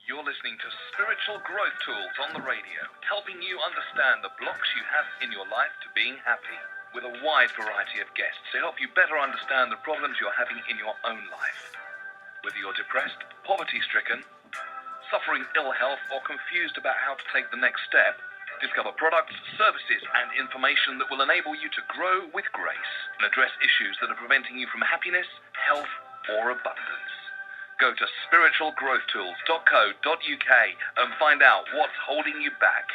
You're listening to Spiritual Growth Tools on the radio, helping you understand the blocks you have in your life to being happy, with a wide variety of guests to help you better understand the problems you're having in your own life. Whether you're depressed, poverty-stricken, suffering ill health, or confused about how to take the next step, discover products, services, and information that will enable you to grow with grace and address issues that are preventing you from happiness, health, or abundance. Go to spiritualgrowthtools.co.uk and find out what's holding you back.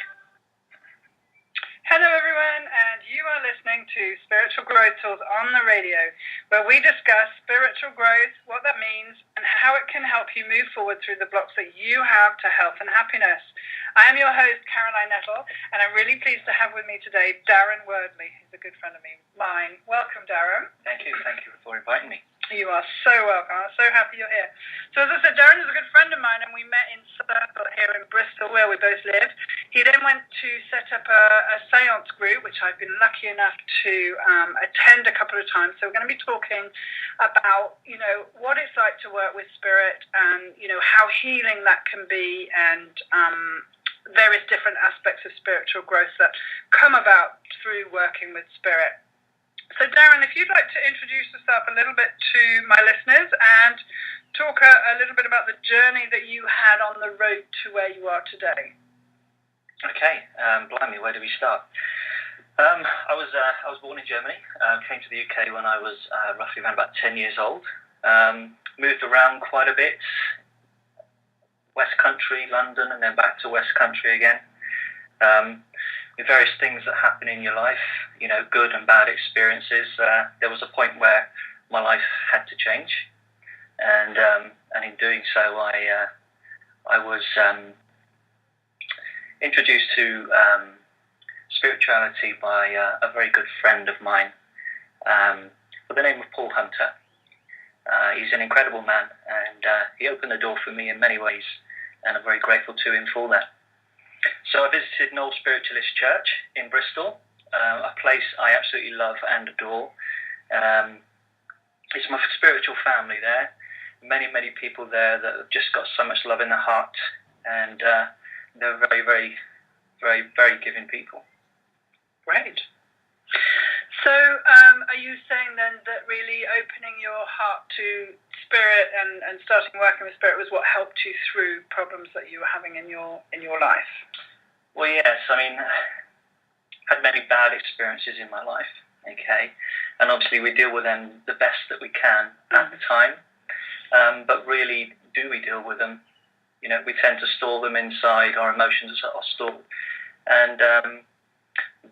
Hello everyone, and you are listening to Spiritual Growth Tools on the radio, where we discuss spiritual growth, what that means, and how it can help you move forward through the blocks that you have to health and happiness. I am your host, Caroline Nettle, and I'm really pleased to have with me today Darren Wordley, who's a good friend of mine. Welcome, Darren. Thank you for inviting me. You are so welcome. I'm so happy you're here. So as I said, Darren is a good friend of mine, and we met in Circle here in Bristol, where we both live. He then went to set up a seance group, which I've been lucky enough to attend a couple of times. So we're going to be talking about, what it's like to work with spirit and, how healing that can be, and various different aspects of spiritual growth that come about through working with spirit. So Darren, if you'd like to introduce yourself a little bit to my listeners and talk a little bit about the journey that you had on the road to where you are today. Okay, blimey, where do we start? I was born in Germany, came to the UK when I was roughly around about 10 years old, moved around quite a bit, West Country, London, and then back to West Country again. With various things that happen in your life, good and bad experiences, there was a point where my life had to change, and in doing so, I was introduced to spirituality by a very good friend of mine, by the name of Paul Hunter. He's an incredible man, and he opened the door for me in many ways, and I'm very grateful to him for that. So I visited Knoll Spiritualist Church in Bristol, a place I absolutely love and adore. It's my spiritual family there. Many people there that have just got so much love in their heart, and they're very, very, very, very giving people. Great. So are you saying then that really opening your heart to spirit and starting working with spirit was what helped you through problems that you were having in your life? Well, yes. I had many bad experiences in my life, okay? And obviously we deal with them the best that we can at the time. But really, do we deal with them? We tend to store them inside. Our emotions are stored. And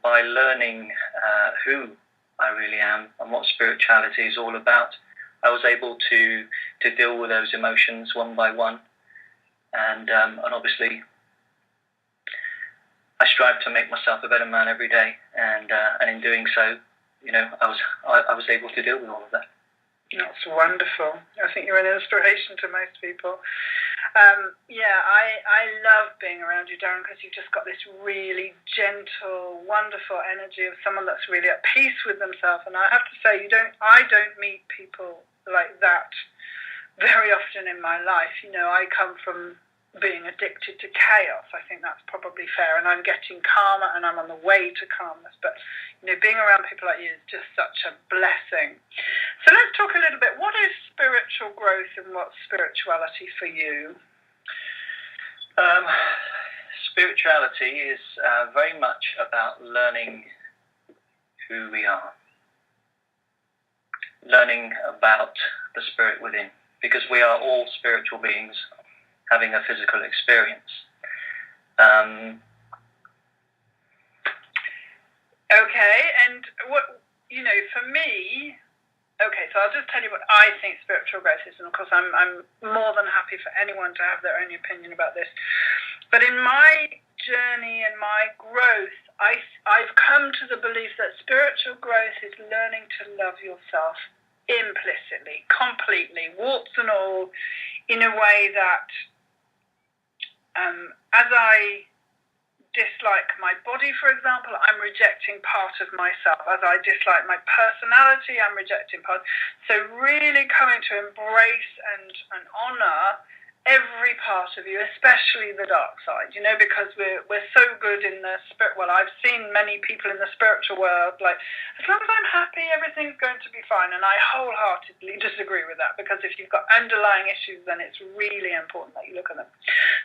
by learning who I really am and what spirituality is all about, I was able to deal with those emotions one by one, and obviously I strive to make myself a better man every day, and in doing so, I was able to deal with all of that. That's wonderful. I think you're an inspiration to most people. I love being around you, Darren, because you've just got this really gentle, wonderful energy of someone that's really at peace with themselves. And I have to say, I don't meet people like that very often in my life. I come from being addicted to chaos. I think that's probably fair, and I'm getting calmer, and I'm on the way to calmness. But being around people like you is just such a blessing. So let's talk a little bit. What is spiritual growth, and what's spirituality for you? Spirituality is very much about learning who we are, learning about the spirit within, because we are all spiritual beings having a physical experience. Okay, and what, for me, so I'll just tell you what I think spiritual growth is, and of course I'm more than happy for anyone to have their own opinion about this. But in my journey and my growth, I've come to the belief that spiritual growth is learning to love yourself implicitly, completely, warts and all, in a way that as I dislike my body, for example, I'm rejecting part of myself. As I dislike my personality, I'm rejecting part. So really coming to embrace and honour every part of you, especially the dark side, you know, because we're so good in the spirit. Well, I've seen many people in the spiritual world, like, as long as I'm happy, everything's going to be fine. And I wholeheartedly disagree with that, because if you've got underlying issues, then it's really important that you look at them.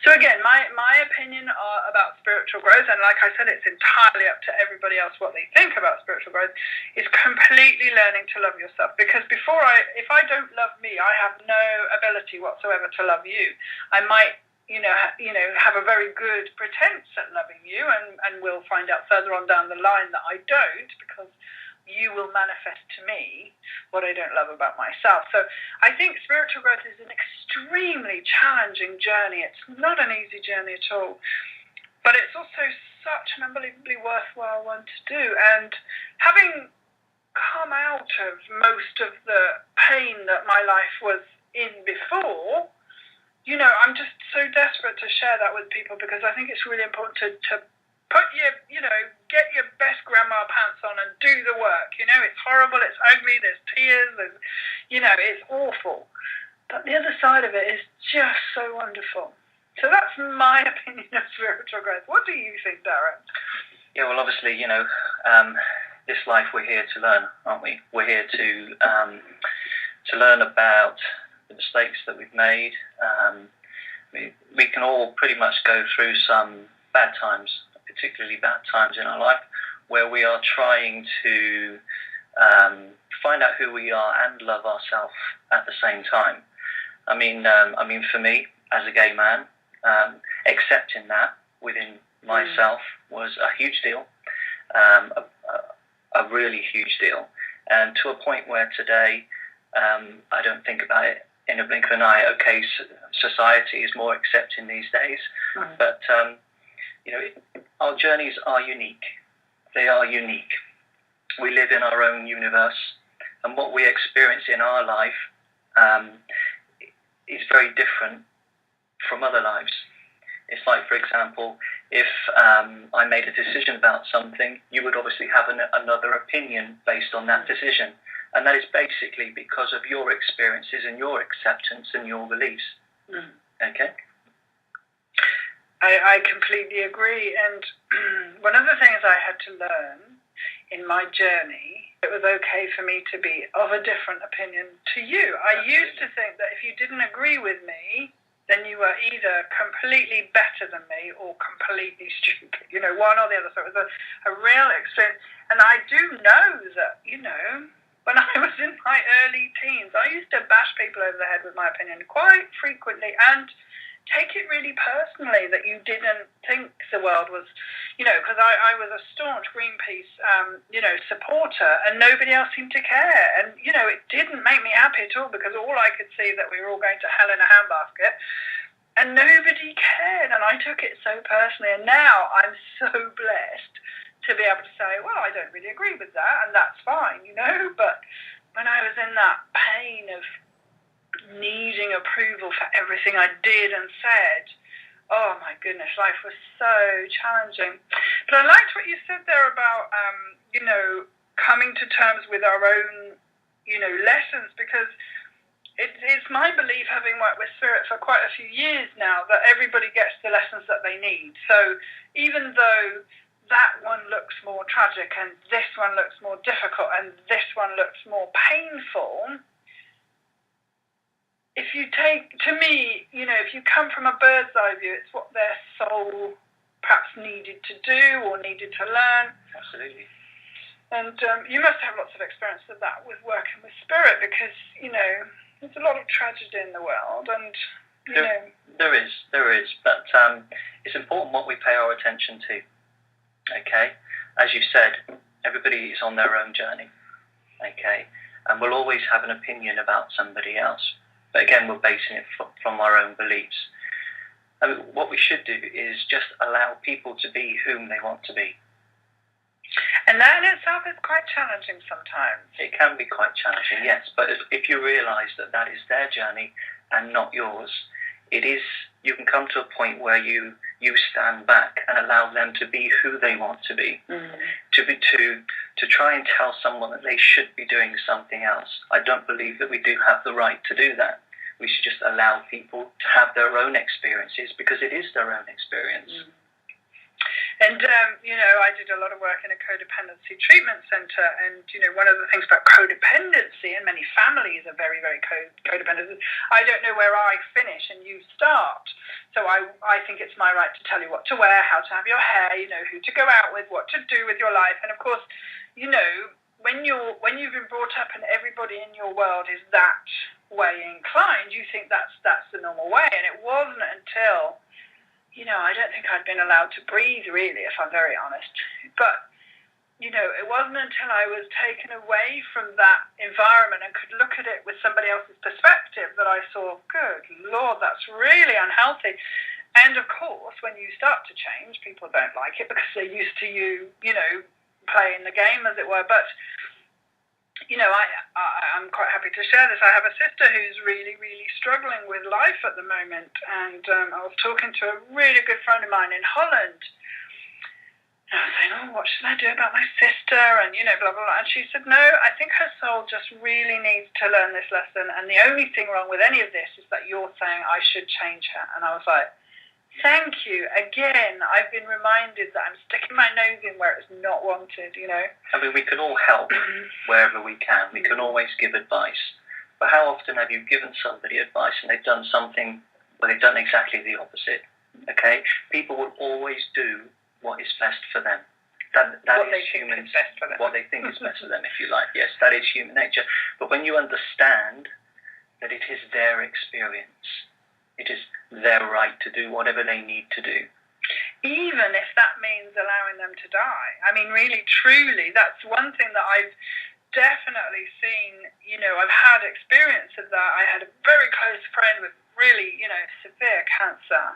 So again, my opinion about spiritual growth, and like I said, it's entirely up to everybody else what they think about spiritual growth, is completely learning to love yourself. Because if I don't love me, I have no ability whatsoever to love you. I might, have a very good pretense at loving you, and we'll find out further on down the line that I don't, because you will manifest to me what I don't love about myself. So I think spiritual growth is an extremely challenging journey. It's not an easy journey at all, but it's also such an unbelievably worthwhile one to do. And having come out of most of the pain that my life was in before, I'm just so desperate to share that with people, because I think it's really important to put get your best grandma pants on and do the work. It's horrible, it's ugly, there's tears, it's awful. But the other side of it is just so wonderful. So that's my opinion of spiritual growth. What do you think, Darren? Yeah, well, obviously, this life we're here to learn, aren't we? We're here to learn about the mistakes that we've made. We can all pretty much go through some bad times, particularly bad times in our life, where we are trying to find out who we are and love ourselves at the same time. I mean, for me, as a gay man, accepting that within myself was a huge deal, a really huge deal, and to a point where today I don't think about it in a blink of an eye. Okay, society is more accepting these days, but our journeys are unique. They are unique. We live in our own universe, and what we experience in our life is very different from other lives. It's like, for example, if I made a decision about something, you would obviously have another opinion based on that decision. And that is basically because of your experiences and your acceptance and your beliefs. Okay? I completely agree. And one of the things I had to learn in my journey, it was okay for me to be of a different opinion to you. I used to think that if you didn't agree with me, then you were either completely better than me or completely stupid, one or the other. So it was a real extreme. And I do know that, when I was in my early teens, I used to bash people over the head with my opinion quite frequently and take it really personally that you didn't think the world was, because I was a staunch Greenpeace, supporter, and nobody else seemed to care. And, it didn't make me happy at all, because all I could see that we were all going to hell in a handbasket, and nobody cared. And I took it so personally. And now I'm so blessed to be able to say, well, I don't really agree with that, and that's fine, But when I was in that pain of needing approval for everything I did and said, oh my goodness, life was so challenging. But I liked what you said there about, coming to terms with our own, lessons, because it's my belief, having worked with spirit for quite a few years now, that everybody gets the lessons that they need. So even though that one looks more tragic and this one looks more difficult and this one looks more painful, if you take, to me, if you come from a bird's eye view, it's what their soul perhaps needed to do or needed to learn. Absolutely. And you must have lots of experience of that with working with spirit, because, there's a lot of tragedy in the world, and, There is, but it's important what we pay our attention to. Okay, as you said, everybody is on their own journey. Okay, and we'll always have an opinion about somebody else, but again, we're basing it from our own beliefs. And what we should do is just allow people to be whom they want to be. And that in itself is quite challenging sometimes. It can be quite challenging, yes, but if you realise that is their journey and not yours, you can come to a point where you stand back and allow them to be who they want to be. To try and tell someone that they should be doing something else, I don't believe that we do have the right to do that. we should just allow people to have their own experiences, because it is their own experience. And, I did a lot of work in a codependency treatment center, and, one of the things about codependency, and many families are very, very codependent, I don't know where I finish and you start. So I think it's my right to tell you what to wear, how to have your hair, who to go out with, what to do with your life. And, of course, when you've been brought up and everybody in your world is that way inclined, you think that's the normal way. And it wasn't until... I don't think I'd been allowed to breathe, really, if I'm very honest. But, it wasn't until I was taken away from that environment and could look at it with somebody else's perspective that I saw, good Lord, that's really unhealthy. And, of course, when you start to change, people don't like it because they're used to you, playing the game, as it were. But... I'm quite happy to share this. I have a sister who's really, really struggling with life at the moment, and I was talking to a really good friend of mine in Holland. And I was saying, what should I do about my sister? And, blah, blah, blah. And she said, no, I think her soul just really needs to learn this lesson, and the only thing wrong with any of this is that you're saying I should change her. And I was like, thank you. Again, I've been reminded that I'm sticking my nose in where it's not wanted, I mean, we can all help wherever we can. We can always give advice. But how often have you given somebody advice and they've done something, well, they've done exactly the opposite, okay? People will always do what is best for them. That is human, what they think is best for them, if you like. Yes, that is human nature. But when you understand that it is their experience, it is their right to do whatever they need to do. Even if that means allowing them to die. I mean, really, truly, that's one thing that I've definitely seen. I've had experience of that. I had a very close friend with really, severe cancer.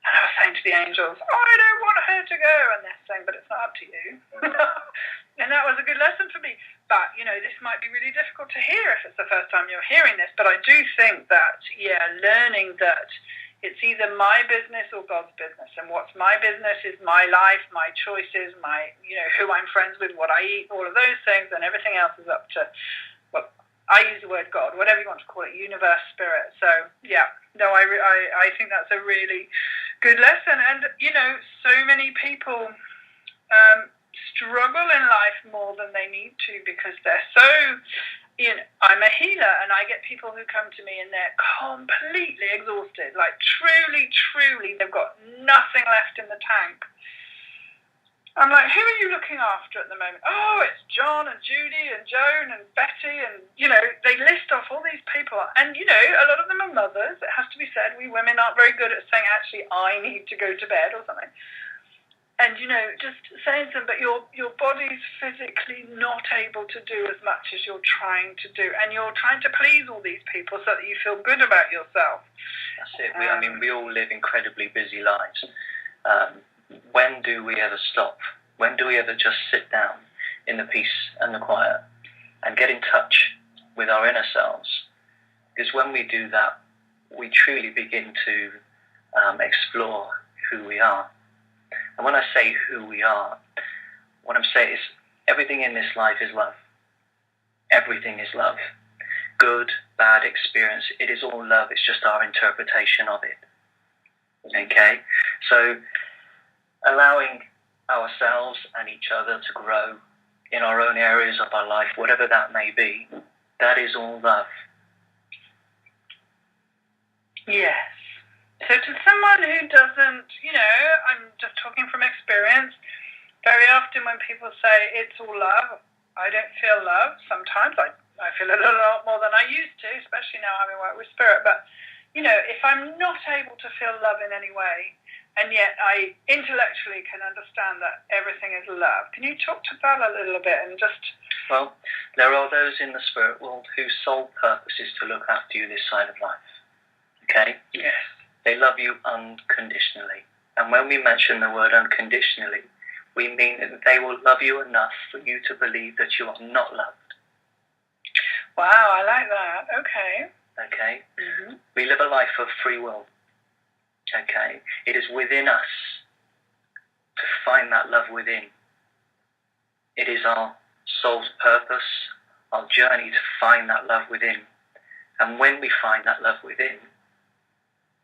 And I was saying to the angels, I don't want her to go. And they're saying, but it's not up to you. And that was a good lesson for me. But, this might be really difficult to hear if it's the first time you're hearing this. But I do think that, learning that it's either my business or God's business. And what's my business is my life, my choices, my, who I'm friends with, what I eat, all of those things. And everything else is up to, well, I use the word God, whatever you want to call it, universe, spirit. So, I think that's a really good lesson. And, so many people struggle in life more than they need to because they're so... I'm a healer, and I get people who come to me and they're completely exhausted, like truly, they've got nothing left in the tank. I'm like, who are you looking after at the moment? Oh, it's John and Judy and Joan and Betty, and, they list off all these people. And, a lot of them are mothers. It has to be said, we women aren't very good at saying, actually, I need to go to bed or something. And, just saying to them, but your body's physically not able to do as much as you're trying to do. And you're trying to please all these people so that you feel good about yourself. That's it. We all live incredibly busy lives. When do we ever stop? When do we ever just sit down in the peace and the quiet and get in touch with our inner selves? Because when we do that, we truly begin to explore who we are. And when I say who we are, what I'm saying is everything in this life is love. Everything is love. Good, bad experience, it is all love. It's just our interpretation of it. Okay? So allowing ourselves and each other to grow in our own areas of our life, whatever that may be, that is all love. Yes. So to someone who doesn't, I'm just talking from experience, very often when people say it's all love, I don't feel love. Sometimes I feel a lot more than I used to, especially now having worked with spirit. But, if I'm not able to feel love in any way, and yet I intellectually can understand that everything is love, can you talk to that a little bit and just... Well, there are those in the spirit world whose sole purpose is to look after you this side of life. Okay? Yes. They love you unconditionally. And when we mention the word unconditionally, we mean that they will love you enough for you to believe that you are not loved. Wow, I like that. Okay. Okay? Mm-hmm. We live a life of free will. Okay? It is within us to find that love within. It is our soul's purpose, our journey to find that love within. And when we find that love within,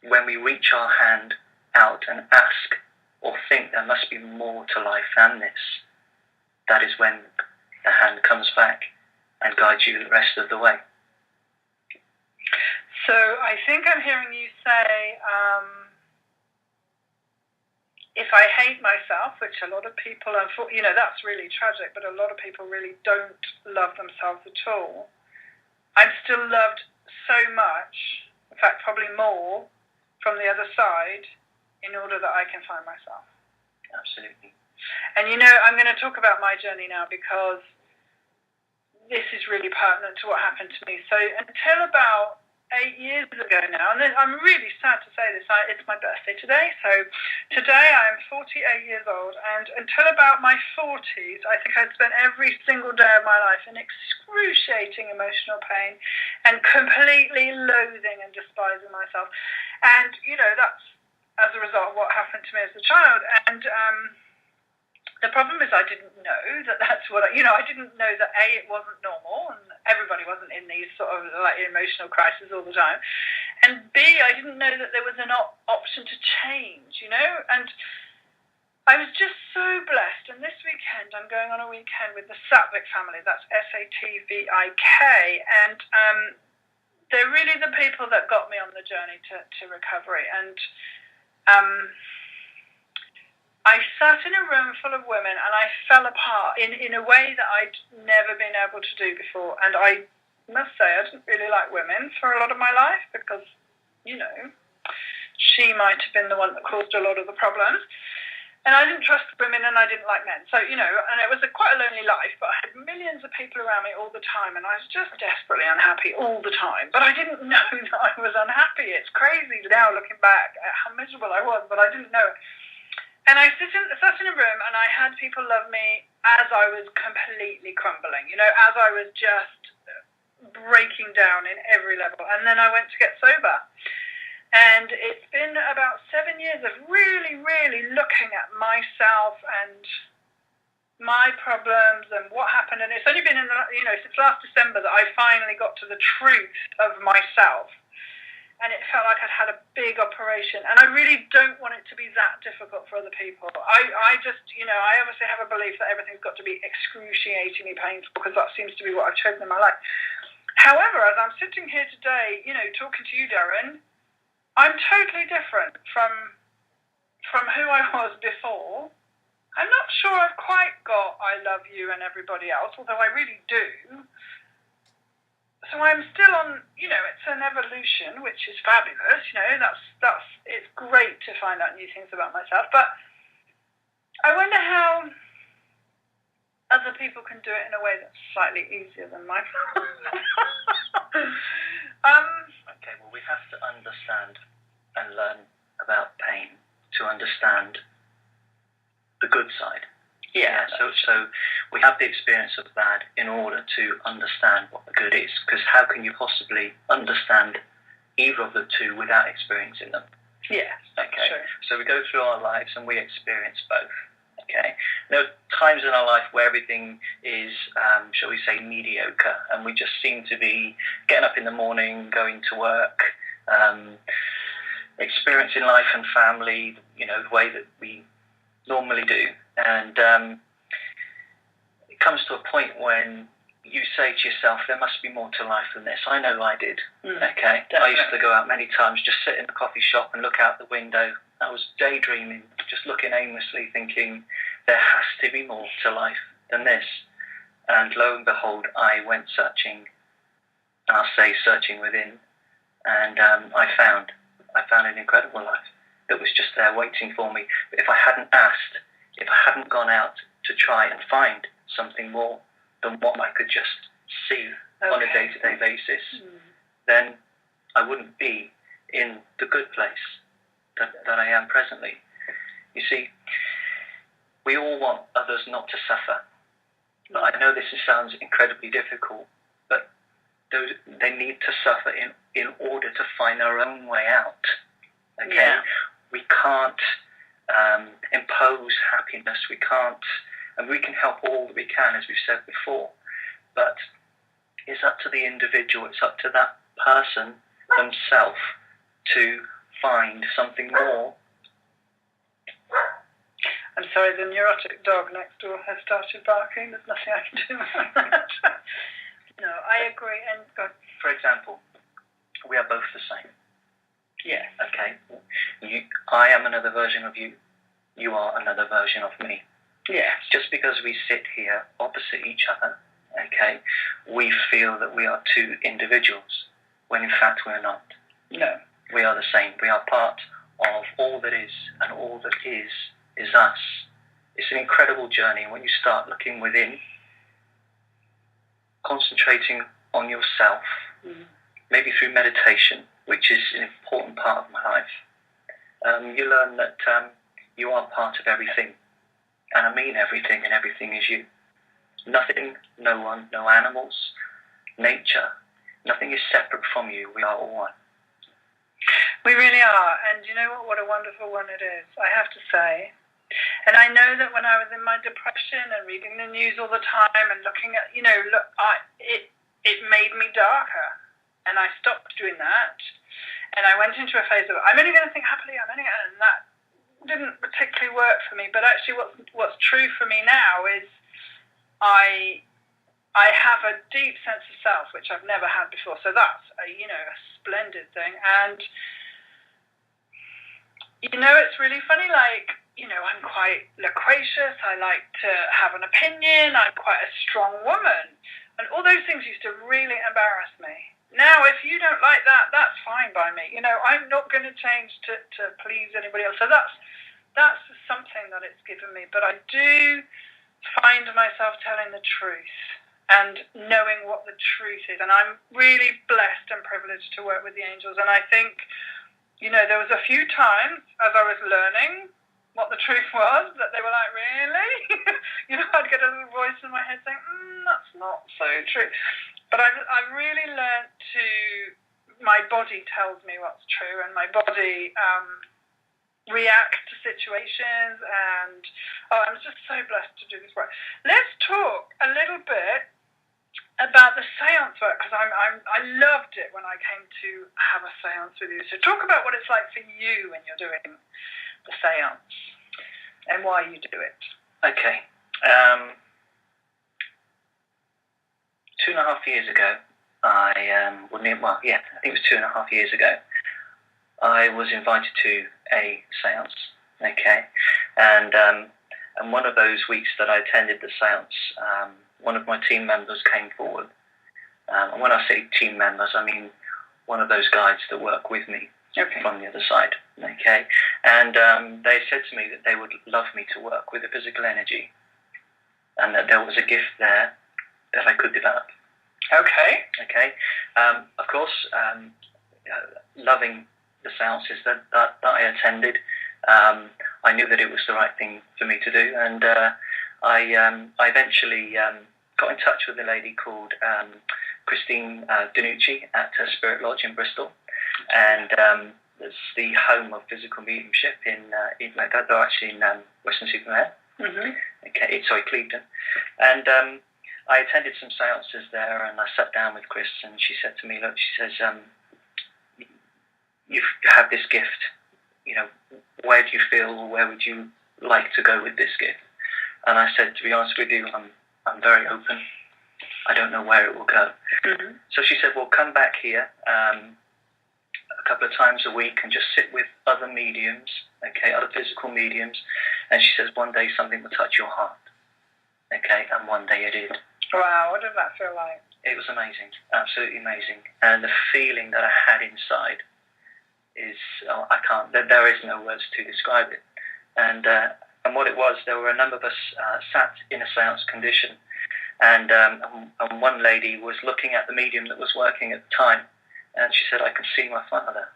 when we reach our hand out and ask or think there must be more to life than this, that is when the hand comes back and guides you the rest of the way. So I think I'm hearing you say, if I hate myself, which a lot of people, that's really tragic, but a lot of people really don't love themselves at all. I'm still loved so much, in fact, probably more from the other side, in order that I can find myself. Absolutely. And I'm going to talk about my journey now because this is really pertinent to what happened to me. So until about 8 years ago now, and I'm really sad to say this, it's my birthday today, so today I'm 48 years old, and until about my 40s, I think I'd spent every single day of my life in excruciating emotional pain and completely loathing and despising myself. And, that's as a result of what happened to me as a child. And the problem is I didn't know that's what I didn't know that A, it wasn't normal, and everybody wasn't in these sort of like emotional crises all the time, and B, I didn't know that there was an option to change, and I was just so blessed. And this weekend I'm going on a weekend with the Satvik family, that's Satvik, and they're really the people that got me on the journey to recovery. And I sat in a room full of women and I fell apart in a way that I'd never been able to do before. And I must say I didn't really like women for a lot of my life because, she might have been the one that caused a lot of the problems. And I didn't trust women and I didn't like men. So, and it was quite a lonely life, but I had millions of people around me all the time and I was just desperately unhappy all the time. But I didn't know that I was unhappy. It's crazy now looking back at how miserable I was, but I didn't know it. And I sat in a room and I had people love me as I was completely crumbling, as I was just breaking down in every level. And then I went to get sober. And it's been about 7 years of really, really looking at myself and my problems and what happened. And it's only been since last December that I finally got to the truth of myself. And it felt like I'd had a big operation. And I really don't want it to be that difficult for other people. I just, I obviously have a belief that everything's got to be excruciatingly painful because that seems to be what I've chosen in my life. However, as I'm sitting here today, talking to you, Darren, I'm totally different from who I was before. I'm not sure I've quite got I love you and everybody else, although I really do. So I'm still on, it's an evolution, which is fabulous. That's it's great to find out new things about myself. But I wonder how other people can do it in a way that's slightly easier than mine. Okay, well, we have to understand and learn about pain to understand the good side. Yeah. So we have the experience of bad in order to understand what the good is, because how can you possibly understand either of the two without experiencing them? Yeah. Okay. Sure. So we go through our lives and we experience both. Okay. There are times in our life where everything is, shall we say, mediocre, and we just seem to be getting up in the morning, going to work, experiencing life and family, the way that we normally do. And it comes to a point when you say to yourself, there must be more to life than this. I know I did. Okay. Definitely. I used to go out many times, just sit in the coffee shop and look out the window. I was daydreaming, just looking aimlessly, thinking there has to be more to life than this. And lo and behold, I went searching, and I'll say searching within, and I found an incredible life that was just there waiting for me. But if I hadn't asked, if I hadn't gone out to try and find something more than what I could just see on a day-to-day basis, then I wouldn't be in the good place that I am presently. You see, we all want others not to suffer. But I know this sounds incredibly difficult, but they need to suffer in order to find their own way out. Okay? Yeah. We can't impose happiness. We can't, and we can help all that we can, as we've said before, but it's up to the individual. It's up to that person themselves to find something more. I'm sorry, the neurotic dog next door has started barking. There's nothing I can do about that. No, I agree. And God. For example, we are both the same. Yes. Okay? I am another version of you. You are another version of me. Yes. Just because we sit here opposite each other, okay, we feel that we are two individuals, when in fact we're not. No. We are the same. We are part of all that is, and all that is us. It's an incredible journey. When you start looking within, concentrating on yourself, maybe through meditation, which is an important part of my life, you learn that you are part of everything. And I mean everything, and everything is you. Nothing, no one, no animals, nature, nothing is separate from you. We are all one. We really are. And you know what a wonderful one it is, I have to say. And I know that when I was in my depression and reading the news all the time and looking at, it made me darker. And I stopped doing that. And I went into a phase of, I'm only going to think happily, and that didn't particularly work for me. But actually what's true for me now is I have a deep sense of self, which I've never had before. So that's a splendid thing. And it's really funny, I'm quite loquacious, I like to have an opinion, I'm quite a strong woman, and all those things used to really embarrass me. Now, if you don't like that, that's fine by me. I'm not going to change to please anybody else. So that's something that it's given me. But I do find myself telling the truth and knowing what the truth is. And I'm really blessed and privileged to work with the angels. And I think, there was a few times as I was learning what the truth was, that they were like, really? I'd get a little voice in my head saying, that's not so true. But I've really learned my body tells me what's true, and my body reacts to situations, and I'm just so blessed to do this work. Let's talk a little bit about the seance work, because I loved it when I came to have a seance with you. So talk about what it's like for you when you're doing the seance and why you do it. Okay. 2.5 years ago, I think it was 2.5 years ago, I was invited to a seance, okay, and one of those weeks that I attended the seance, one of my team members came forward, and when I say team members, I mean one of those guides that work with me. Okay. From the other side, okay? And they said to me that they would love me to work with the physical energy, and that there was a gift there that I could develop. Okay. Okay. Of course, loving the seances that I attended, I knew that it was the right thing for me to do, and I eventually got in touch with a lady called Christine Danucci at Spirit Lodge in Bristol. And it's the home of physical mediumship they're actually in Western-super-Mare. Okay, sorry, Clevedon. And I attended some seances there, and I sat down with Chris, and she said to me, look, she says, you have this gift, where do you feel, or where would you like to go with this gift? And I said, to be honest with you, I'm very open. I don't know where it will go. So she said, well, come back here a couple of times a week and just sit with other mediums, okay, other physical mediums, and she says one day something will touch your heart, okay, and one day it did. Wow, what did that feel like? It was amazing, absolutely amazing, and the feeling that I had inside is, there is no words to describe it, and what it was, there were a number of us sat in a seance condition, and one lady was looking at the medium that was working at the time, and she said, I can see my father.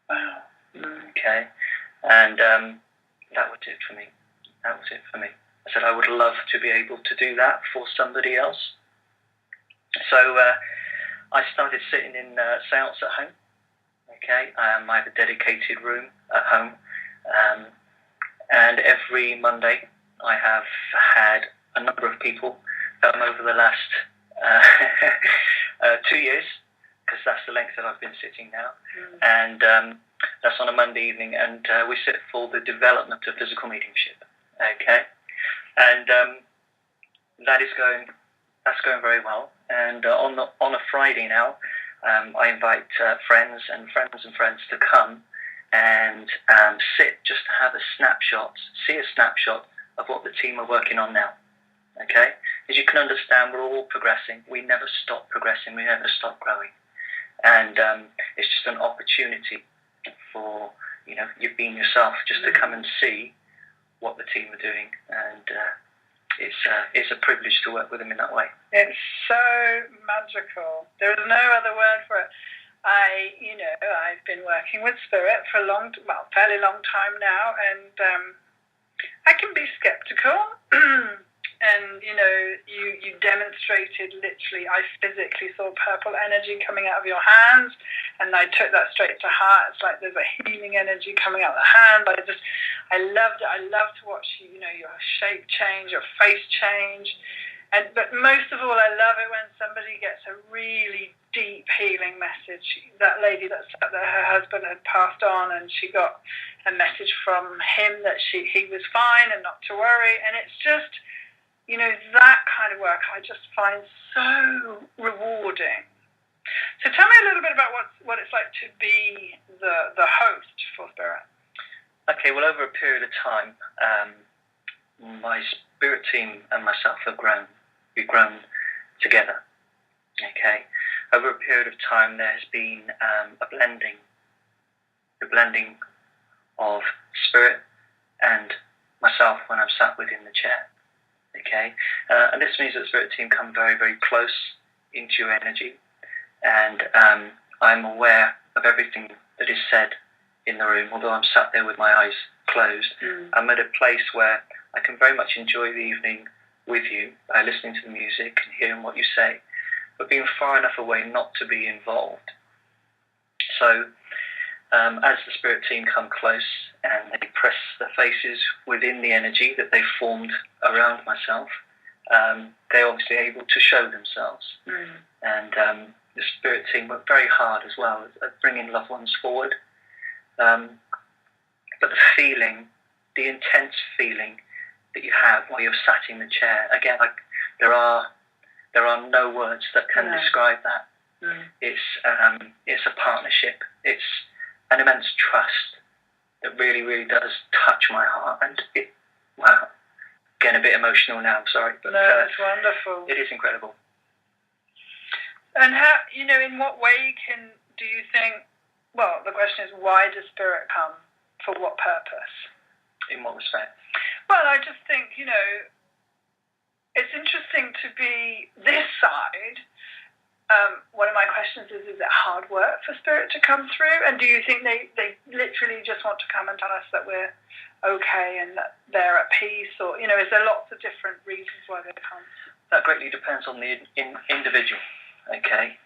Wow. Okay. And that was it for me. I said, I would love to be able to do that for somebody else. So I started sitting in seance at home. Okay. I have a dedicated room at home. And every Monday I have had a number of people over the last 2 years because that's the length that I've been sitting now. And that's on a Monday evening, and we sit for the development of physical mediumship. Okay, and that's going very well. And on a Friday now, I invite friends to come and sit just to have see a snapshot of what the team are working on now. Okay, as you can understand, we're all progressing. We never stop progressing. We never stop growing, and it's just an opportunity for you being yourself, just to come and see what the team are doing, and it's a privilege to work with them in that way. It's so magical. There is no other word for it. I've been working with spirit for fairly long time now, and I can be skeptical. And you demonstrated, literally, I physically saw purple energy coming out of your hands, and I took that straight to heart. It's like there's a healing energy coming out of the hand. I loved it. I love to watch your shape change, your face change, but most of all, I love it when somebody gets a really deep healing message. That lady that sat there, her husband had passed on, and she got a message from him that he was fine and not to worry, and it's just. That kind of work I just find so rewarding. So tell me a little bit about what it's like to be the host for Spirit. Okay, well, over a period of time, my spirit team and myself have grown. We've grown together. Okay, over a period of time, there has been the blending of spirit and myself when I'm sat within the chair. Okay, and this means that the spirit team come very, very close into your energy, and I'm aware of everything that is said in the room. Although I'm sat there with my eyes closed, I'm at a place where I can very much enjoy the evening with you by listening to the music and hearing what you say, but being far enough away not to be involved. So as the spirit team come close and they press their faces within the energy that they formed around myself, they're obviously able to show themselves. And the spirit team work very hard as well at bringing loved ones forward. But the feeling, the intense feeling that you have while you're sat in the chair, again, there are no words that can describe that. It's a partnership. It's an immense trust that really, really does touch my heart. And getting a bit emotional now, I'm sorry. But it's wonderful. It is incredible. And how, in what way do you think, well, the question is, why does spirit come? For what purpose? In what respect? Well, I just think, it's interesting to be this side. One of my questions is it hard work for spirit to come through? And do you think they literally just want to come and tell us that we're okay and that they're at peace? Or, is there lots of different reasons why they come? That greatly depends on the individual, okay?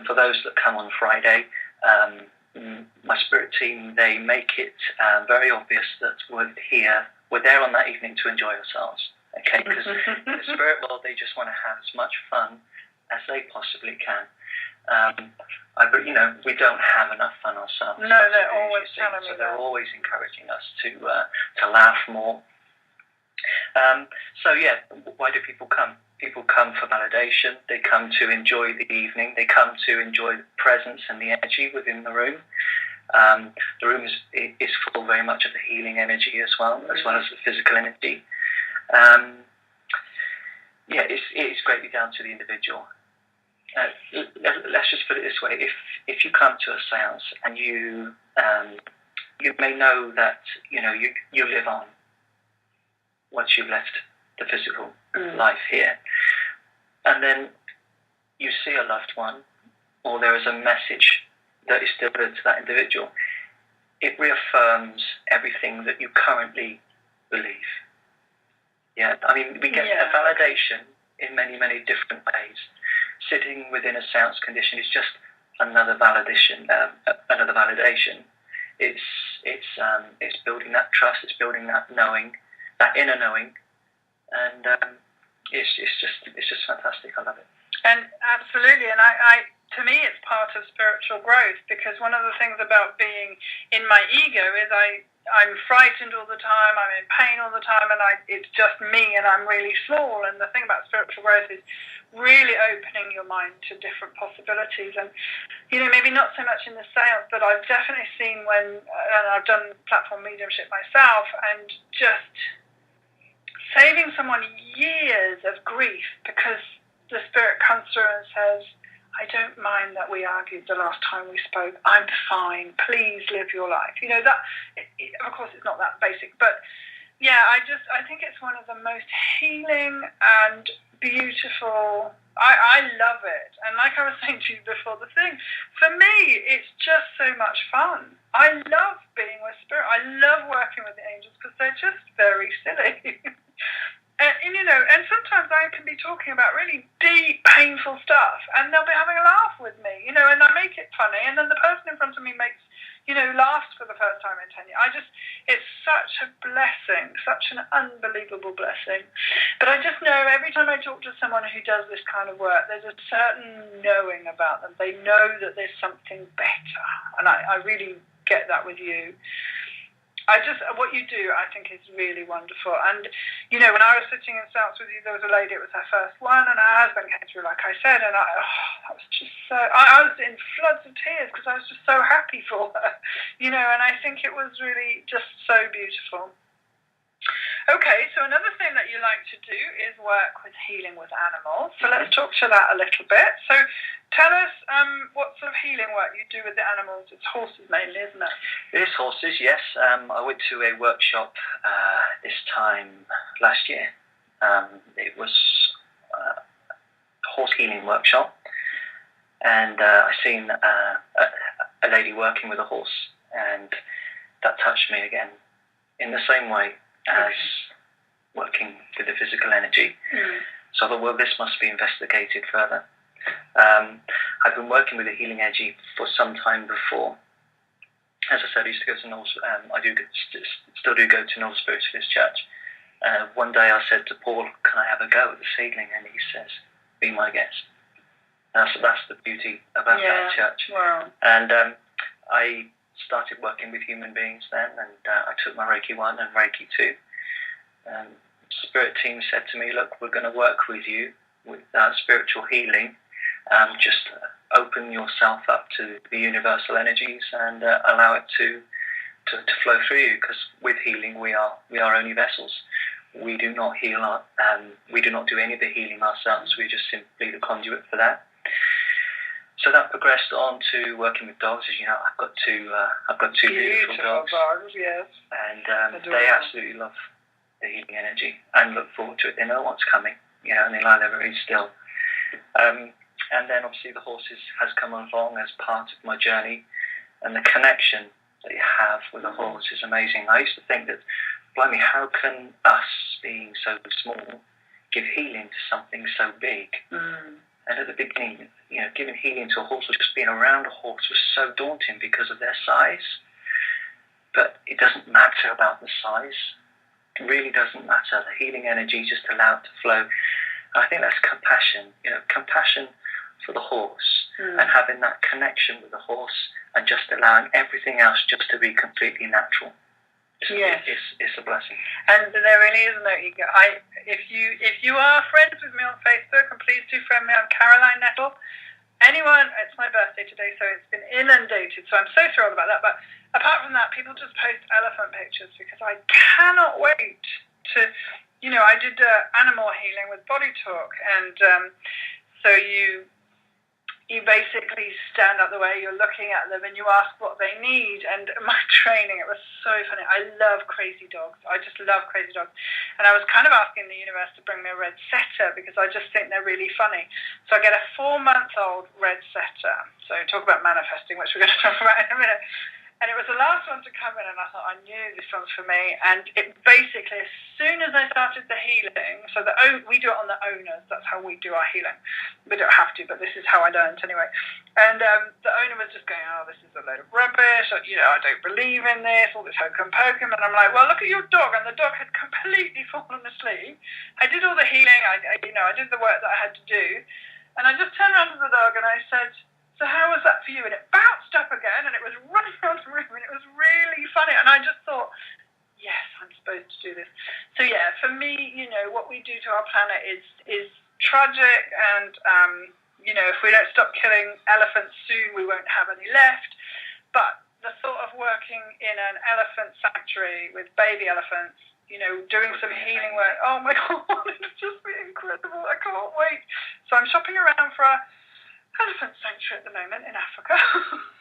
For those that come on Friday, my spirit team, they make it very obvious that we're there on that evening to enjoy ourselves, okay? Because in the spirit world, they just want to have as much fun as they possibly can. But we don't have enough fun ourselves. No, they're always telling me that. So they're always encouraging us to laugh more. Why do people come? People come for validation. They come to enjoy the evening. They come to enjoy the presence and the energy within the room. The room is full very much of the healing energy as well as the physical energy. It's greatly down to the individual. Let's just put it this way: if you come to a seance and you may know that you live on once you've left the physical life here, and then you see a loved one, or there is a message that is delivered to that individual, it reaffirms everything that you currently believe. Yeah, I mean, we get a validation in many, many different ways. Sitting within a seance condition is just another validation. It's building that trust. It's building that knowing, that inner knowing, and it's just fantastic. I love it. And absolutely, and I to me, it's part of spiritual growth, because one of the things about being in my ego is I'm frightened all the time, I'm in pain all the time, and it's just me, and I'm really small. And the thing about spiritual growth is really opening your mind to different possibilities. And, maybe not so much in the seance, but I've definitely seen and I've done platform mediumship myself, and just saving someone years of grief, because the spirit comes through and says, I don't mind that we argued the last time we spoke. I'm fine. Please live your life. Of course, it's not that basic, but yeah, I think it's one of the most healing and beautiful. I love it. And like I was saying to you before, the thing, for me, it's just so much fun. I love being with spirit. I love working with the angels because they're just very silly. And sometimes I can be talking about really deep, painful stuff, and they'll be having a laugh with me, and I make it funny, and then the person in front of me makes, laughs for the first time in 10 years. It's such a blessing, such an unbelievable blessing. But I just know every time I talk to someone who does this kind of work, there's a certain knowing about them. They know that there's something better, and I really get that with you. What you do, I think, is really wonderful. And, when I was sitting in seance with you, there was a lady, it was her first one, and her husband came through, like I said, and that was just so, I was in floods of tears because I was just so happy for her, and I think it was really just so beautiful. Okay, so another thing that you like to do is work with healing with animals. So let's talk to that a little bit. So tell us what sort of healing work you do with the animals. It's horses mainly, isn't it? It is horses, yes. I went to a workshop this time last year. It was a horse healing workshop, and I seen a lady working with a horse, and that touched me again in the same way as working with the physical energy. So I thought, well, this must be investigated further. I've been working with the healing energy for some time before. As I said, I used to go to Knowles, still do go to Knowles Spiritualist Church. One day I said to Paul, can I have a go at the seedling? And he says, be my guest. So that's the beauty about that church. Wow. And I started working with human beings then, and I took my Reiki 1 and Reiki 2. Spirit team said to me, look, we're going to work with you with spiritual healing. Just open yourself up to the universal energies and allow it to flow through you, because with healing we are only vessels. We do not heal we do not do any of the healing ourselves. We're just simply the conduit for that. So that progressed on to working with dogs. As you know, I've got two beautiful dogs. Yes. And they absolutely love the healing energy and look forward to it. They know what's coming, and they lie there very still. And then obviously the horses has come along as part of my journey, and the connection that you have with a horse is amazing. I used to think that, blimey, how can us, being so small, give healing to something so big? And at the beginning, giving healing to a horse, or just being around a horse, was so daunting because of their size. But it doesn't matter about the size. It really doesn't matter. The healing energy, just allow it to flow. I think that's compassion. Compassion for the horse, and having that connection with the horse, and just allowing everything else just to be completely natural. It's a blessing. And there really is no ego. If you are friends with me on Facebook, and please do friend me, I'm Caroline Nettle. Anyone, it's my birthday today, so it's been inundated, so I'm so thrilled about that. But apart from that, people just post elephant pictures, because I cannot wait to, I did animal healing with Body Talk, and so you basically stand up the way, you're looking at them, and you ask what they need. And my training, it was so funny. I love crazy dogs. I just love crazy dogs. And I was kind of asking the universe to bring me a red setter, because I just think they're really funny. So I get a 4-month-old red setter. So talk about manifesting, which we're going to talk about in a minute. And it was the last one to come in, and I thought, I knew this one's for me. And it basically, as soon as I started the healing, so we do it on the owners, that's how we do our healing. We don't have to, but this is how I learned anyway. And the owner was just going, this is a load of rubbish, I don't believe in this, all this hokum pokum. And I'm like, well, look at your dog. And the dog had completely fallen asleep. I did all the healing, I did the work that I had to do. And I just turned around to the dog and I said, So how was that for you? And it bounced up again, and it was running around the room, and it was really funny. And I just thought, yes, I'm supposed to do this. So yeah, for me, you know, what we do to our planet is tragic, and you know, if we don't stop killing elephants soon, we won't have any left. But the thought of working in an elephant sanctuary with baby elephants, you know, doing some healing work, oh my God, it'll just be incredible. I can't wait. So I'm shopping around for a elephant sanctuary at the moment in Africa.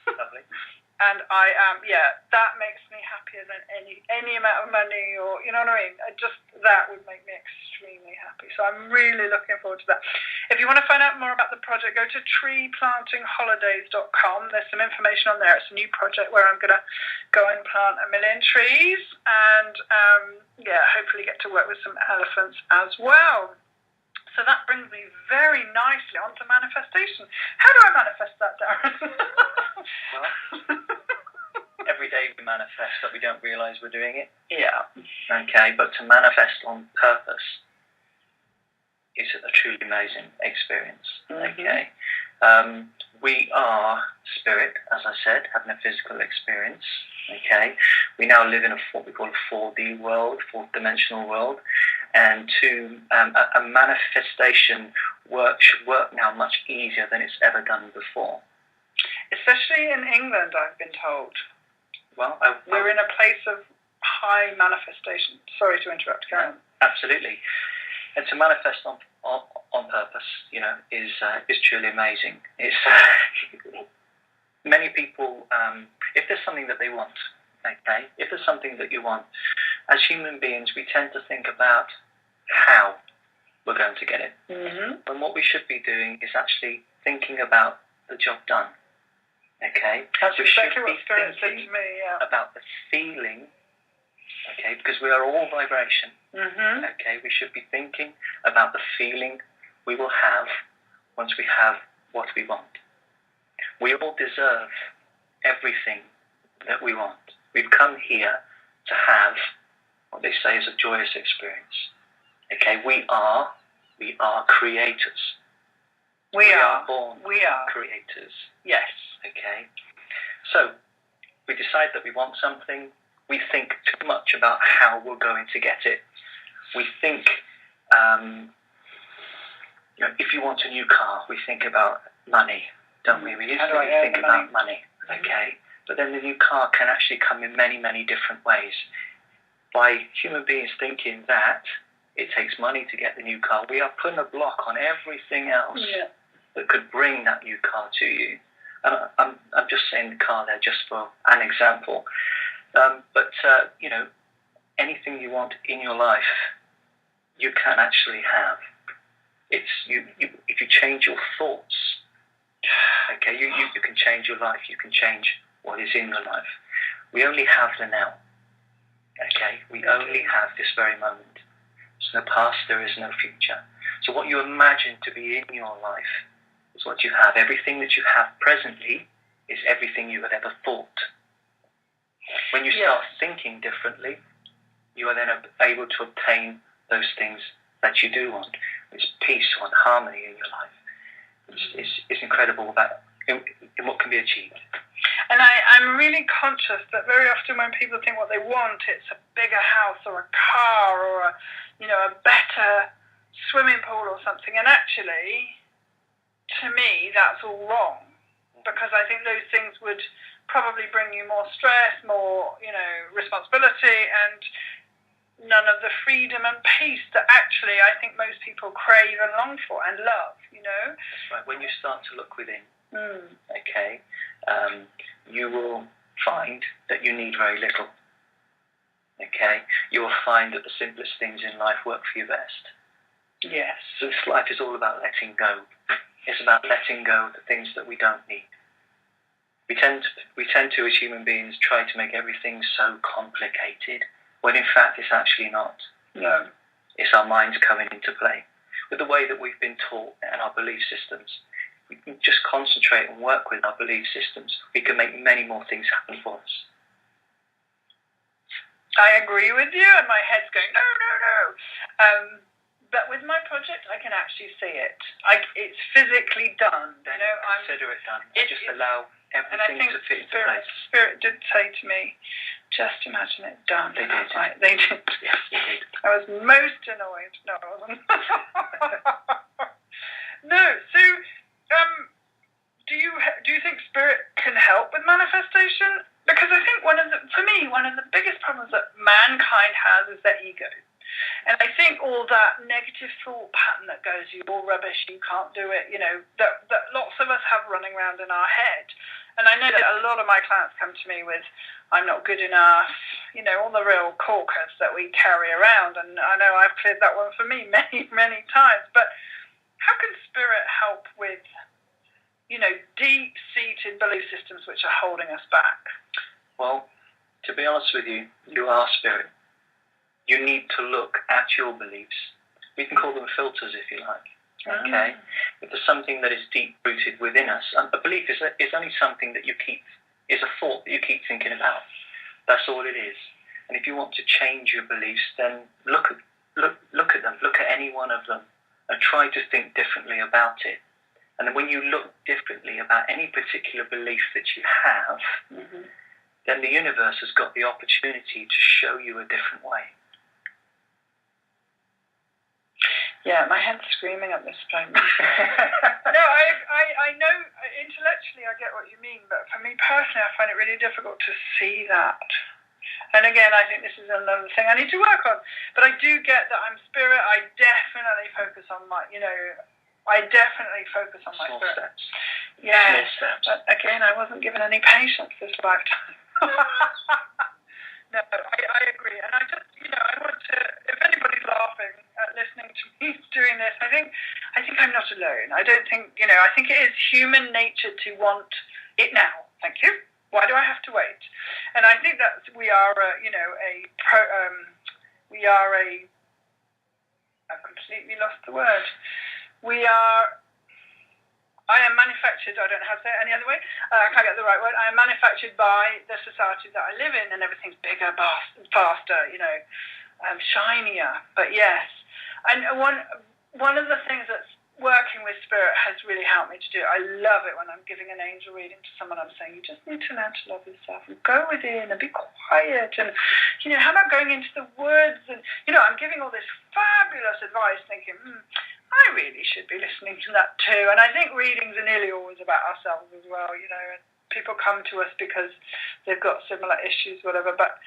Lovely. And that makes me happier than any amount of money, or, you know what I mean? That would make me extremely happy. So I'm really looking forward to that. If you want to find out more about the project, go to treeplantingholidays.com. There's some information on there. It's a new project where I'm going to go and plant 1 million trees, and hopefully get to work with some elephants as well. So that brings me very nicely onto manifestation. How do I manifest that, Darren? Well, every day we manifest, but we don't realise we're doing it. Yeah. Okay, but to manifest on purpose is a truly amazing experience. Mm-hmm. Okay. We are spirit, as I said, having a physical experience. Okay. We now live in what we call a 4D world, fourth-dimensional world. And a manifestation should work now much easier than it's ever done before. Especially in England, I've been told. Well, we're in a place of high manifestation. Sorry to interrupt, Karen. Absolutely. And to manifest on purpose, you know, is truly amazing. It's many people, if there's something that they want, okay, if there's something that you want, as human beings, we tend to think about how we're going to get it. Mm-hmm. And what we should be doing is actually thinking about the job done. Okay? That's we exactly should what be Spirit said thinking to me, yeah. about the feeling, okay, because we are all vibration. Mm-hmm. Okay? We should be thinking about the feeling we will have once we have what we want. We all deserve everything that we want. We've come here to have what they say is a joyous experience. Okay, we are creators. We are born creators. Yes. Okay, so we decide that we want something. We think too much about how we're going to get it. We think, you know, if you want a new car, we think about money, don't we? We usually think about money. Okay, but then the new car can actually come in many, many different ways. By human beings thinking that it takes money to get the new car, we are putting a block on everything else that could bring that new car to you. And I'm just saying the car there just for an example. But you know, anything you want in your life, you can actually have. It's if you change your thoughts, okay, you can change your life. You can change what is in your life. We only have the now. Okay, we only have this very moment. There's no past, there is no future. So what you imagine to be in your life is what you have. Everything that you have presently is everything you have ever thought. When you start thinking differently, you are then able to obtain those things that you do want. It's peace and harmony in your life. It's incredible in what can be achieved. And I'm really conscious that very often when people think what they want, it's a bigger house or a car or a better swimming pool or something. And actually, to me, that's all wrong, because I think those things would probably bring you more stress, more, responsibility, and none of the freedom and peace that actually I think most people crave and long for and love, That's right. When you start to look within, okay, you will find that you need very little. Okay, you will find that the simplest things in life work for you best. Yes. So this life is all about letting go. It's about letting go of the things that we don't need. We tend to, as human beings, try to make everything so complicated, when in fact it's actually not. No. It's our minds coming into play. With the way that we've been taught and our belief systems, we can just concentrate and work with our belief systems. We can make many more things happen for us. I agree with you, and my head's going, no. But with my project, I can actually see it. It's physically done. Then consider it done. Just allow everything to fit into place. Spirit did say to me, just imagine it done. They did. Right? They did. Yes, they did. I was most annoyed. No, I wasn't. No. So, do you think spirit can help with manifestation? Because I think one of the biggest problems that mankind has is their ego. And I think all that negative thought pattern that goes, you're all rubbish, you can't do it, that lots of us have running around in our head. And I know that a lot of my clients come to me with, I'm not good enough, all the real corkers that we carry around. And I know I've cleared that one for me many, many times. But how can spirit help with, deep-seated belief systems which are holding us back? Well, to be honest with you, you are spirit. You need to look at your beliefs. We can call them filters if you like. Okay? If there's something that is deep-rooted within us, a belief is only something that is a thought that you keep thinking about. That's all it is. And if you want to change your beliefs, then look at them, look at any one of them, and try to think differently about it. And then when you look differently about any particular belief that you have, then the universe has got the opportunity to show you a different way. Yeah, my head's screaming at this point. No, I know intellectually I get what you mean, but for me personally, I find it really difficult to see that. And again, I think this is another thing I need to work on. But I do get that I'm spirit. I definitely focus on my, Small spirit. steps. Yeah. Small steps. But again, I wasn't given any patience this lifetime. No, I agree. And I just, I want to, if anybody's laughing at listening to me doing this, I think I'm not alone. I don't think, I think it is human nature to want it now. Thank you. Why do I have to wait? And I think that we are, I've completely lost the word. I am manufactured, I don't know how to say it any other way, I can't get the right word, I am manufactured by the society that I live in, and everything's bigger, faster, shinier, but yes. And one of the things that's working with spirit has really helped me to do it. I love it when I'm giving an angel reading to someone. I'm saying, you just need to learn to love yourself and go within and be quiet. And, how about going into the woods? And, I'm giving all this fabulous advice thinking, I really should be listening to that too. And I think readings are nearly always about ourselves as well, and people come to us because they've got similar issues, whatever. But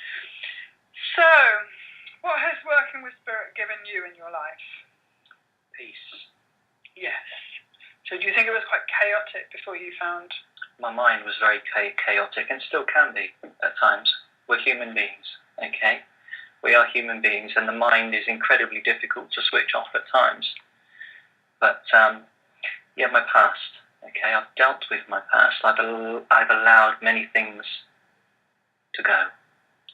so, what has working with spirit given you in your life? Peace. Yes. So do you think it was quite chaotic before you found? My mind was very chaotic and still can be at times. We're human beings, okay? We are human beings, and the mind is incredibly difficult to switch off at times. But, my past, okay? I've dealt with my past. I've allowed many things to go.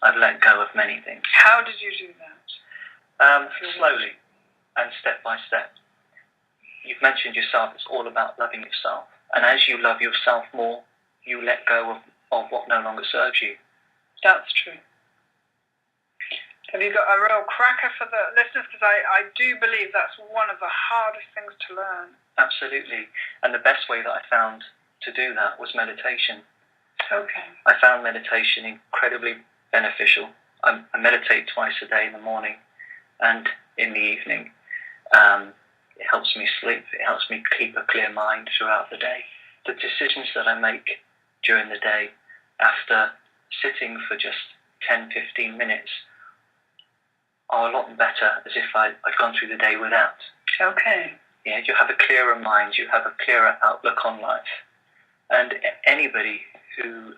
I've let go of many things. How did you do that? Slowly and step by step. You've mentioned yourself, it's all about loving yourself. And as you love yourself more, you let go of what no longer serves you. That's true. Have you got a real cracker for the listeners? Because I do believe that's one of the hardest things to learn. Absolutely. And the best way that I found to do that was meditation. Okay. I found meditation incredibly beneficial. I meditate twice a day in the morning and in the evening. It helps me sleep. It helps me keep a clear mind throughout the day. The decisions that I make during the day after sitting for just 10-15 minutes are a lot better as if I'd gone through the day without. Okay. Yeah, you have a clearer mind. You have a clearer outlook on life. And anybody who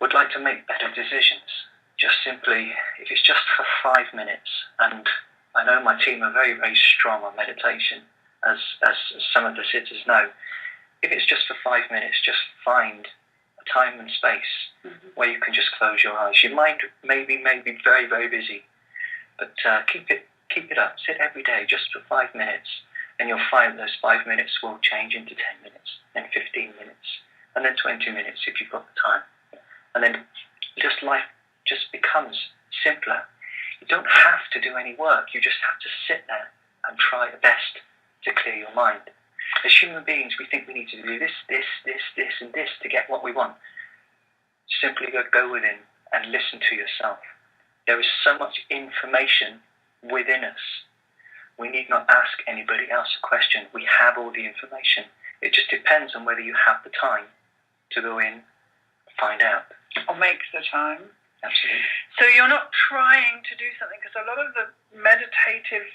would like to make better decisions, just simply, if it's just for 5 minutes, and I know my team are very, very strong on meditation, as some of the sitters know. If it's just for 5 minutes, just find a time and space where you can just close your eyes. Your mind may be very, very busy, but keep it up. Sit every day just for 5 minutes, and you'll find those 5 minutes will change into 10 minutes, then 15 minutes, and then 20 minutes if you've got the time. And then life just becomes simpler. You don't have to do any work. You just have to sit there and try your best to clear your mind. As human beings, we think we need to do this, and this to get what we want. Simply go within and listen to yourself. There is so much information within us. We need not ask anybody else a question. We have all the information. It just depends on whether you have the time to go in and find out. Or make the time. Absolutely. So you're not trying to do something, because a lot of the meditative,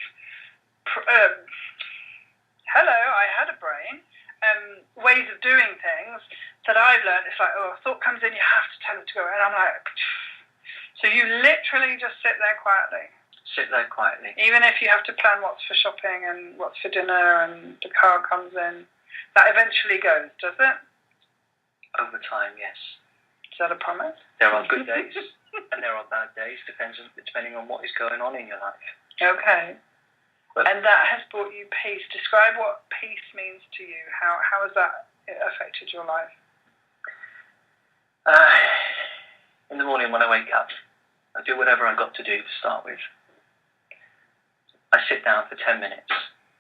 ways of doing things that I've learned, it's like, a thought comes in, you have to tell it to go, and I'm like, so you literally just sit there quietly. Sit there quietly. Even if you have to plan what's for shopping and what's for dinner and the car comes in, that eventually goes, does it? Over time, yes. Is that a promise? There are good days and there are bad days, depending on what is going on in your life. Okay. And that has brought you peace. Describe what peace means to you. How has that affected your life? In the morning when I wake up, I do whatever I've got to do to start with. I sit down for 10 minutes,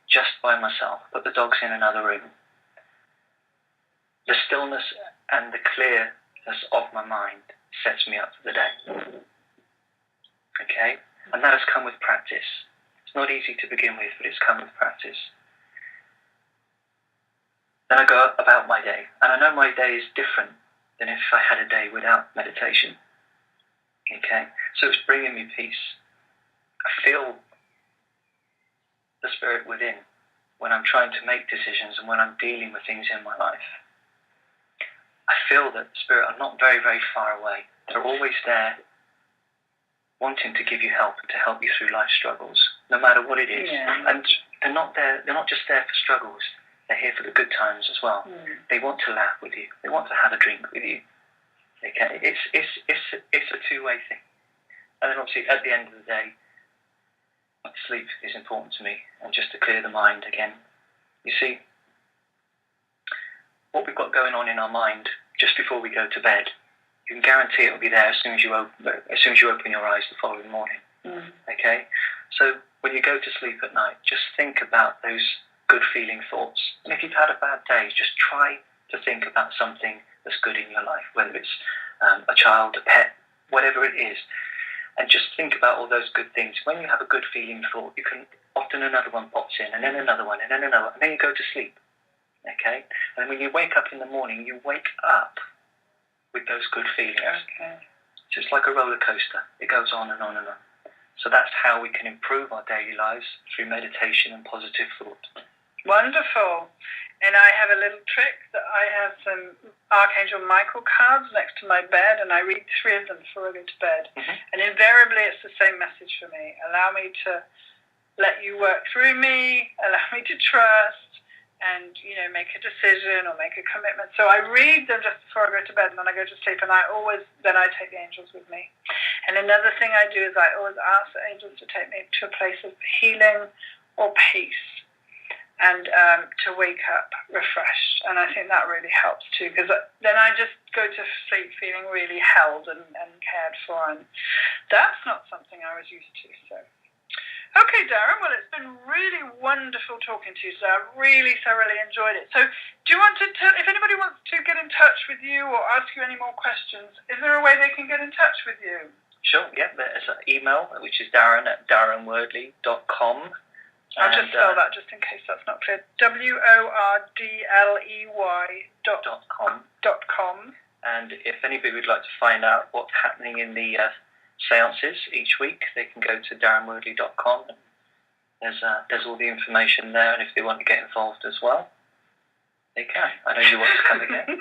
just by myself, put the dogs in another room. The stillness and the clearness of my mind sets me up for the day. Okay? And that has come with practice. It's not easy to begin with, but it's come with practice. Then I go about my day, and I know my day is different than if I had a day without meditation. Okay? So it's bringing me peace. I feel the spirit within when I'm trying to make decisions and when I'm dealing with things in my life. I feel that the spirit are not very, very far away. They're always there, wanting to give you help and to help you through life struggles, no matter what it is. Yeah. And they're not just there for struggles. They're here for the good times as well. They want to laugh with you. They want to have a drink with you. Okay, it's a two-way thing. And then obviously at the end of the day, sleep is important to me, and just to clear the mind again. You see, what we've got going on in our mind just before we go to bed, you can guarantee it will be there as soon as you open your eyes the following morning. Okay, so when you go to sleep at night, just think about those good feeling thoughts. And if you've had a bad day, just try to think about something that's good in your life, whether it's a child, a pet, whatever it is. And just think about all those good things. When you have a good feeling thought, you can often another one pops in, and then another one, and then another one, and then you go to sleep. Okay? And when you wake up in the morning, you wake up with those good feelings. Okay. So it's like a roller coaster. It goes on and on and on. So that's how we can improve our daily lives, through meditation and positive thought. Wonderful. And I have a little trick that I have some Archangel Michael cards next to my bed, and I read 3 of them before I go to bed. And invariably it's the same message for me. Allow me to let you work through me, allow me to trust, and, make a decision or make a commitment. So I read them just before I go to bed, and then I go to sleep, and I take the angels with me. And another thing I do is I always ask the angels to take me to a place of healing or peace, and to wake up refreshed. And I think that really helps too, because then I just go to sleep feeling really held and cared for, and that's not something I was used to. So, okay, Darren, well, it's been really wonderful talking to you, so I really thoroughly enjoyed it. So do you want to tell, if anybody wants to get in touch with you or ask you any more questions, is there a way they can get in touch with you? Sure, yeah, there's an email, which is Darren@darrenwordley.com. I'll just spell that just in case that's not clear. WORDLEY.com. And if anybody would like to find out what's happening in the seances each week, they can go to darrenwordley.com. There's all the information there, and if they want to get involved as well, they can. I know you want to come again.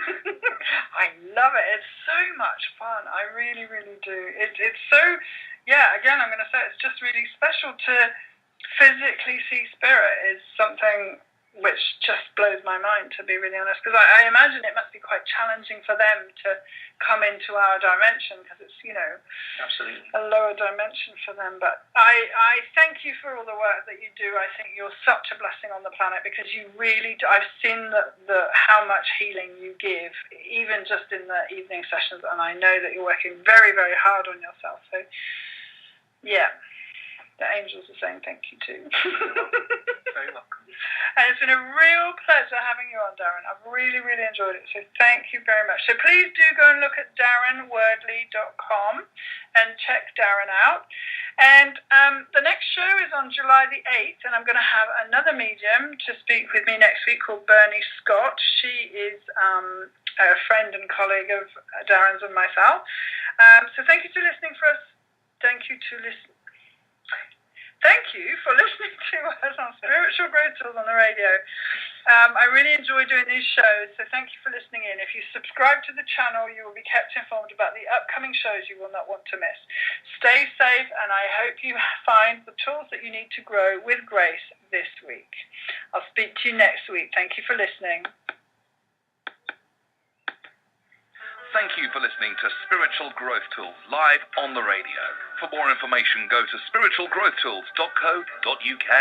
I love it. It's so much fun. I really, really do. It's so, again, I'm going to say it's just really special to physically see spirit. Is something which just blows my mind, to be really honest, because I imagine it must be quite challenging for them to come into our dimension, because it's Absolutely. a lower dimension for them. But I thank you for all the work that you do. I think you're such a blessing on the planet, because you really do. I've seen the how much healing you give, even just in the evening sessions, and I know that you're working very, very hard on yourself. So yeah, the angels are saying thank you too. Very welcome. And it's been a real pleasure having you on, Darren. I've really, really enjoyed it. So thank you very much. So please do go and look at DarrenWordley.com and check Darren out. And the next show is on July the 8th, and I'm going to have another medium to speak with me next week called Bernie Scott. She is a friend and colleague of Darren's and myself. So thank you for listening for us. Thank you for listening to us on Spiritual Growth Tools on the radio. I really enjoy doing these shows, so thank you for listening in. If you subscribe to the channel, you will be kept informed about the upcoming shows you will not want to miss. Stay safe, and I hope you find the tools that you need to grow with grace this week. I'll speak to you next week. Thank you for listening. Thank you for listening to Spiritual Growth Tools live on the radio. For more information, go to spiritualgrowthtools.co.uk.